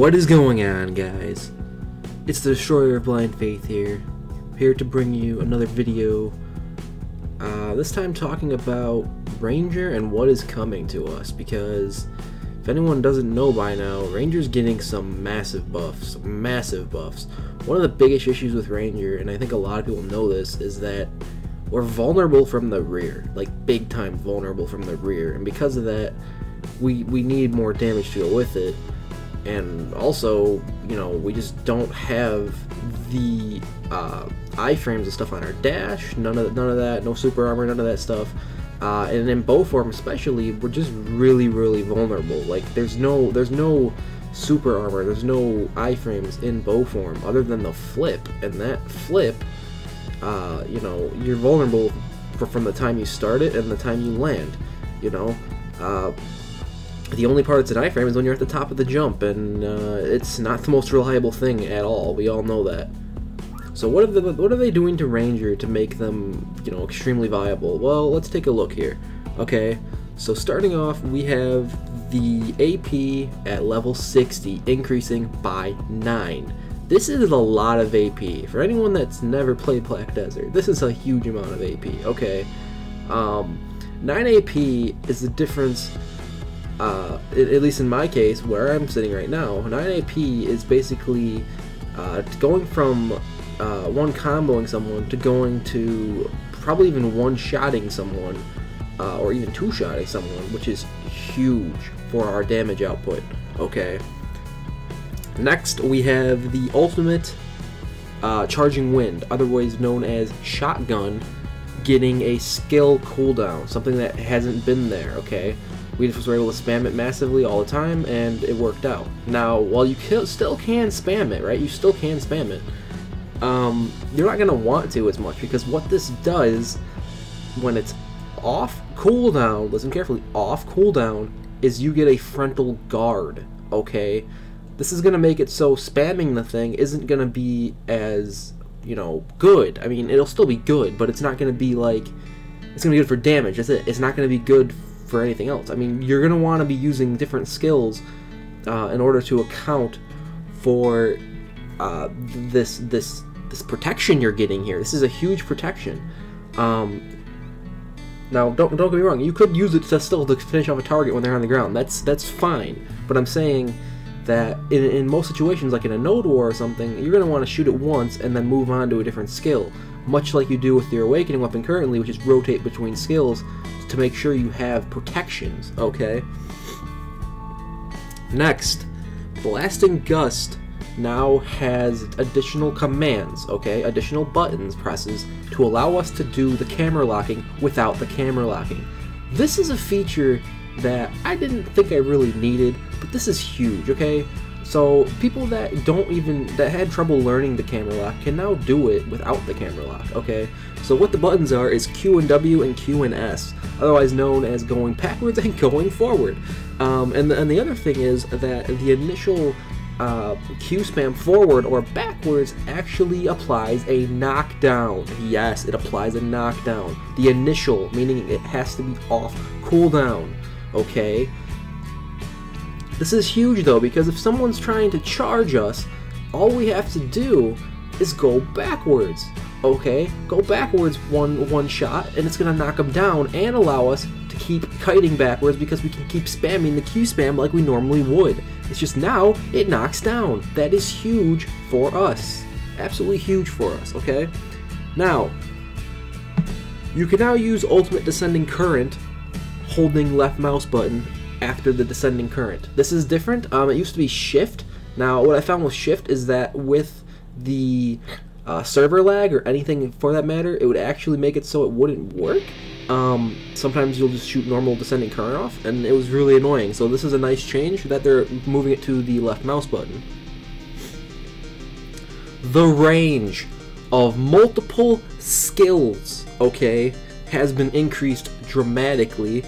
What is going on, guys? It's the Destroyer of Blind Faith here to bring you another video, this time talking about Ranger and what is coming to us, because if anyone doesn't know by now, Ranger's getting some massive buffs. One of the biggest issues with Ranger, and I think a lot of people know this, is that we're vulnerable from the rear, like big time vulnerable from the rear, and because of that, we need more damage to go with it. And also, you know, we just don't have the iframes and stuff on our dash. None of that. No super armor. None of that stuff. And in bow form, especially, we're just really vulnerable. Like there's no super armor. There's no iframes in bow form other than the flip. And that flip, you know, you're vulnerable from the time you start it and the time you land. You know. The only part that's an iframe is when you're at the top of the jump, and it's not the most reliable thing at all. We all know that. So what are they doing to Ranger to make them, you know, extremely viable? Well, let's take a look here. Okay, so starting off, we have the AP at level 60 increasing by 9. This is a lot of AP. For anyone that's never played Black Desert, this is a huge amount of AP. Okay, 9 AP is the difference. At least in my case, where I'm sitting right now, 9 AP is basically going from one comboing someone to going to probably even one-shotting someone, or even two-shotting someone, which is huge for our damage output. Okay. Next, we have the ultimate charging wind, otherwise known as shotgun, getting a skill cooldown, something that hasn't been there. Okay. We just were able to spam it massively all the time, and it worked out. Now, while you still can spam it, right? You still can spam it. You're not going to want to as much, because what this does when it's off cooldown, listen carefully, off cooldown, is you get a frontal guard, okay? This is going to make it so spamming the thing isn't going to be as, you know, good. I mean, it'll still be good, but it's not going to be like, it's going to be good for damage, that's it. It's not going to be good for anything else. I mean, you're gonna want to be using different skills in order to account for this protection you're getting here. This is a huge protection. Now, don't get me wrong. You could use it to still to finish off a target when they're on the ground. That's fine. But I'm saying that in most situations, like in a node war or something, you're gonna want to shoot it once and then move on to a different skill, much like you do with your awakening weapon currently, which is rotate between skills to make sure you have protections, okay? Next, Blasting Gust now has additional commands, okay? Additional buttons presses to allow us to do the camera locking without the camera locking. This is a feature that I didn't think I really needed, but this is huge, okay? So people that had trouble learning the camera lock can now do it without the camera lock, okay? So what the buttons are is Q and W and Q and S, otherwise known as going backwards and going forward. And the other thing is that the initial Q spam forward or backwards actually applies a knockdown. Yes, it applies a knockdown. The initial, meaning it has to be off cooldown, okay? This is huge though, because if someone's trying to charge us, all we have to do is go backwards, okay? Go backwards one shot, and it's gonna knock them down and allow us to keep kiting backwards because we can keep spamming the Q spam like we normally would. It's just now it knocks down. That is huge for us. Absolutely huge for us, okay? Now, you can now use Ultimate Descending Current holding left mouse button after the descending current. This is different. It used to be shift. Now, what I found with shift is that with the server lag or anything for that matter, it would actually make it so it wouldn't work. Sometimes you'll just shoot normal descending current off, and it was really annoying. So this is a nice change that they're moving it to the left mouse button. The range of multiple skills, okay, has been increased dramatically.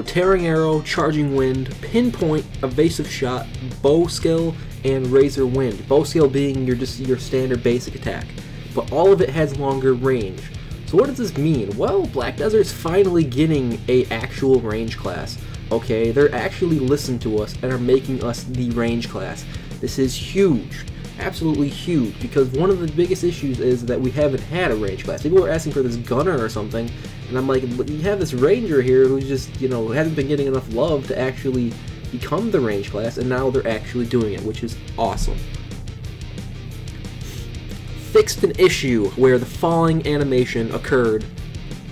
Tearing Arrow, Charging Wind, Pinpoint, Evasive Shot, Bow Skill, and Razor Wind. Bow Skill being your standard basic attack, but all of it has longer range. So what does this mean? Well, Black Desert's finally getting a actual range class. Okay, they're actually listening to us and are making us the range class. This is huge. Absolutely huge, because one of the biggest issues is that we haven't had a range class. People are asking for this gunner or something, and I'm like, but you have this ranger here who's just, you know, hasn't been getting enough love to actually become the range class, and now they're actually doing it, which is awesome. Fixed an issue where the falling animation occurred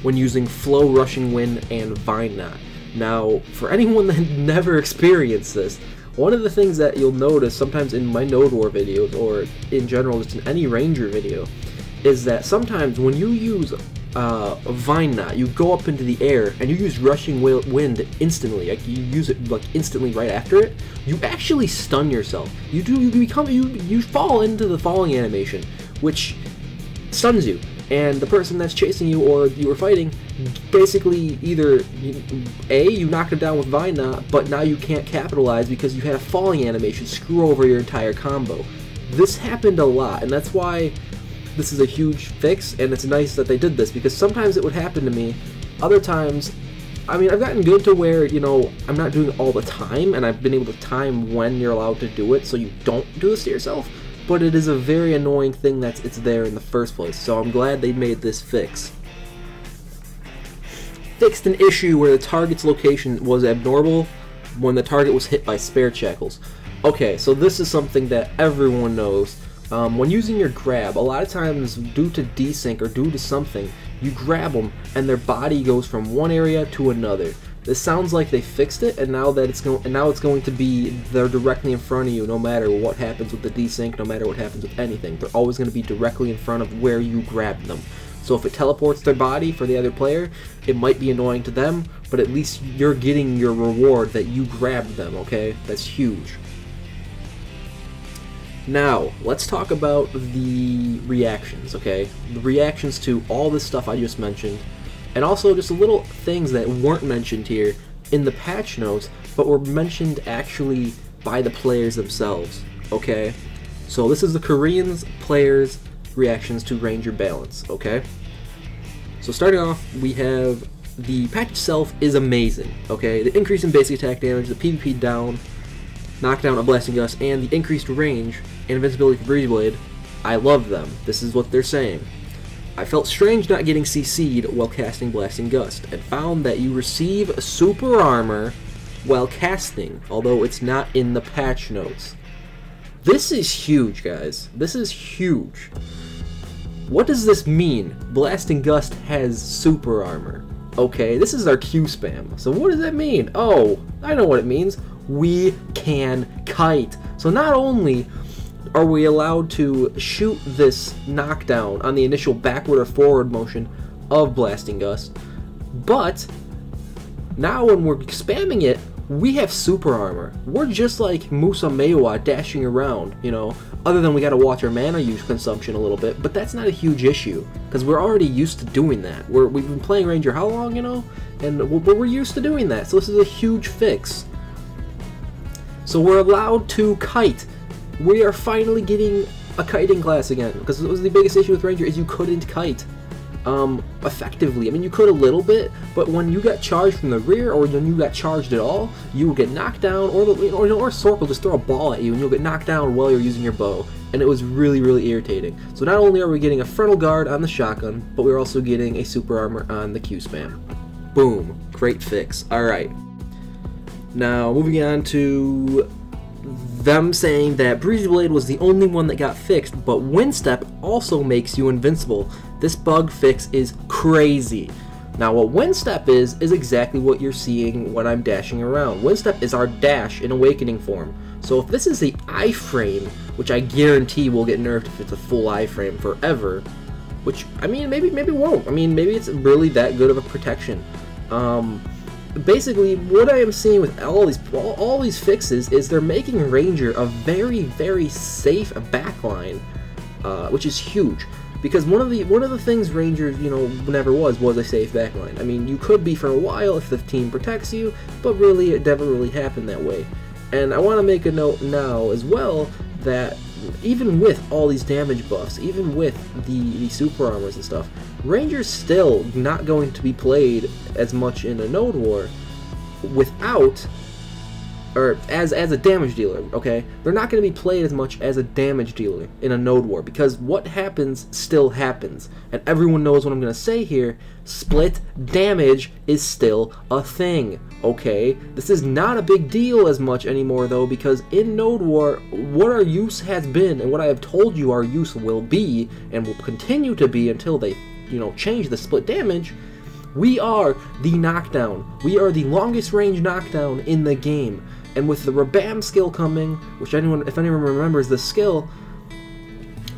when using Flow, Rushing Wind, and Vine Knot. Now, for anyone that never experienced this, one of the things that you'll notice sometimes in my Node War videos, or in general just in any Ranger video, is that sometimes when you use a Vine Knot, you go up into the air and you use Rushing Wind instantly, like you use it like instantly right after it, you actually stun yourself. You fall into the falling animation, which stuns you, and the person that's chasing you or you were fighting, basically either you knocked him down with Vine Knot, but now you can't capitalize because you had a falling animation screw over your entire combo. This happened a lot, and that's why this is a huge fix, and it's nice that they did this, because sometimes it would happen to me. Other times, I mean, I've gotten good to where, you know, I'm not doing it all the time, and I've been able to time when you're allowed to do it so you don't do this to yourself. But it is a very annoying thing that it's there in the first place, so I'm glad they made this fix. Fixed an issue where the target's location was abnormal when the target was hit by spare shackles. Okay, so this is something that everyone knows. When using your grab, a lot of times due to desync or due to something, you grab them and their body goes from one area to another. This sounds like they fixed it, and now it's going to be they're directly in front of you no matter what happens with the desync, no matter what happens with anything. They're always going to be directly in front of where you grabbed them. So if it teleports their body for the other player, it might be annoying to them, but at least you're getting your reward that you grabbed them, okay? That's huge. Now, let's talk about the reactions, okay? The reactions to all this stuff I just mentioned, and also just little things that weren't mentioned here in the patch notes, but were mentioned actually by the players themselves, okay? So this is the Koreans players' reactions to Ranger balance, okay? So starting off, we have the patch itself is amazing, okay? The increase in basic attack damage, the PvP down, knockdown of Blasting Gust, and the increased range and invincibility for Breeze Blade, I love them. This is what they're saying. I felt strange not getting CC'd while casting Blasting Gust, and found that you receive super armor while casting, although it's not in the patch notes. This is huge, guys. This is huge. What does this mean? Blasting Gust has super armor. Okay, this is our Q spam. So what does that mean? Oh, I know what it means. We can kite. So not only are we allowed to shoot this knockdown on the initial backward or forward motion of Blasting Gust, but now when we're spamming it, we have super armor. We're just like Musa Meiwa dashing around, you know, other than we gotta watch our mana use consumption a little bit, but that's not a huge issue, because we're already used to doing that. We've been playing Ranger how long, you know, and we're used to doing that, so this is a huge fix. So we're allowed to kite. We are finally getting a kiting class again, because it was the biggest issue with Ranger is you couldn't kite effectively. I mean, you could a little bit, but when you got charged from the rear, or when you got charged at all, you will get knocked down, or Sork will just throw a ball at you and you'll get knocked down while you're using your bow, and it was really, really irritating. So not only are we getting a frontal guard on the shotgun, but we're also getting a super armor on the Q spam. Boom, great fix. Alright, now moving on to them saying that Breeze Blade was the only one that got fixed, but Windstep also makes you invincible. This bug fix is crazy. Now what Windstep is exactly what you're seeing when I'm dashing around. Windstep is our dash in Awakening form. So if this is the iframe, which I guarantee will get nerfed if it's a full iframe forever, which, I mean, maybe it won't. I mean, maybe it's really that good of a protection. Basically, what I am seeing with all these fixes is they're making Ranger a very, very safe backline, which is huge. Because one of the things Ranger, you know, never was a safe backline. I mean, you could be for a while if the team protects you, but really it never really happened that way. And I want to make a note now as well that even with all these damage buffs, even with the super armors and stuff, Ranger's still not going to be played as much in a Node War without or as a damage dealer, okay? They're not going to be played as much as a damage dealer in a node war, because what happens still happens. And everyone knows what I'm going to say here. Split damage is still a thing, okay? This is not a big deal as much anymore, though, because in node war, what our use has been, and what I have told you our use will be, and will continue to be until they, you know, change the split damage, we are the knockdown. We are the longest range knockdown in the game. And with the Rabam skill coming, which if anyone remembers this skill,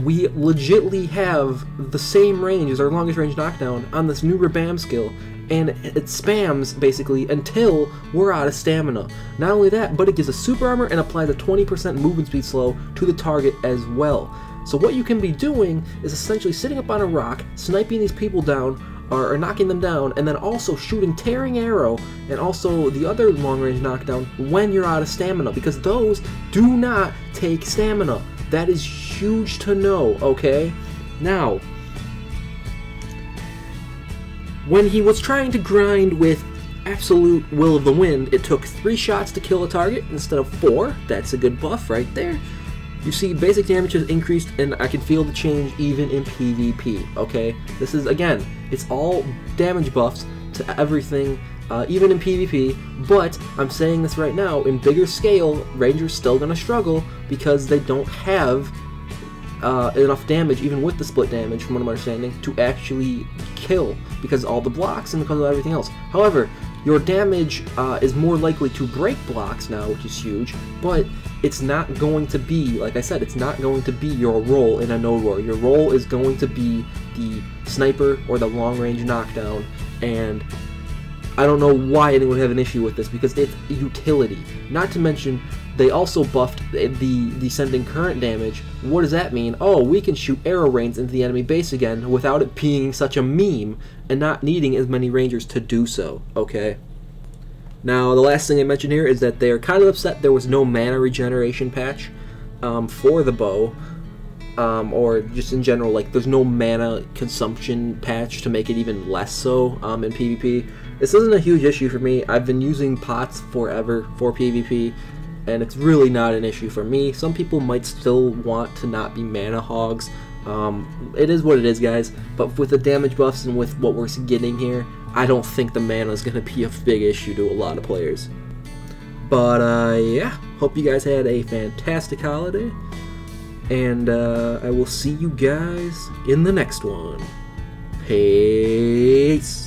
we legitly have the same range as our longest range knockdown on this new Rabam skill, and it spams basically until we're out of stamina. Not only that, but it gives a super armor and applies a 20% movement speed slow to the target as well. So what you can be doing is essentially sitting up on a rock, sniping these people down, or knocking them down, and then also shooting Tearing Arrow and also the other long-range knockdown when you're out of stamina, because those do not take stamina. That is huge to know, okay? Now, when he was trying to grind with absolute will of the wind, it took 3 shots to kill a target instead of 4. That's a good buff right there. You see, basic damage has increased, and I can feel the change even in PvP, okay? This is, again, it's all damage buffs to everything, even in PvP, but I'm saying this right now, in bigger scale, Rangers still gonna struggle because they don't have enough damage, even with the split damage, from what I'm understanding, to actually kill, because of all the blocks and because of everything else. However, your damage is more likely to break blocks now, which is huge, but it's not going to be, like I said, it's not going to be your role in a node war. Your role is going to be the sniper or the long-range knockdown, and I don't know why anyone would have an issue with this, because it's utility. Not to mention, they also buffed the descending current damage. What does that mean? Oh, we can shoot arrow rains into the enemy base again without it being such a meme and not needing as many rangers to do so, okay? Now, the last thing I mentioned here is that they are kind of upset there was no mana regeneration patch for the bow, or just in general, like, there's no mana consumption patch to make it even less so in PvP. This isn't a huge issue for me. I've been using pots forever for PvP, and it's really not an issue for me. Some people might still want to not be mana hogs. It is what it is, guys, but with the damage buffs and with what we're getting here, I don't think the mana is going to be a big issue to a lot of players. But, yeah, hope you guys had a fantastic holiday, and I will see you guys in the next one. Peace!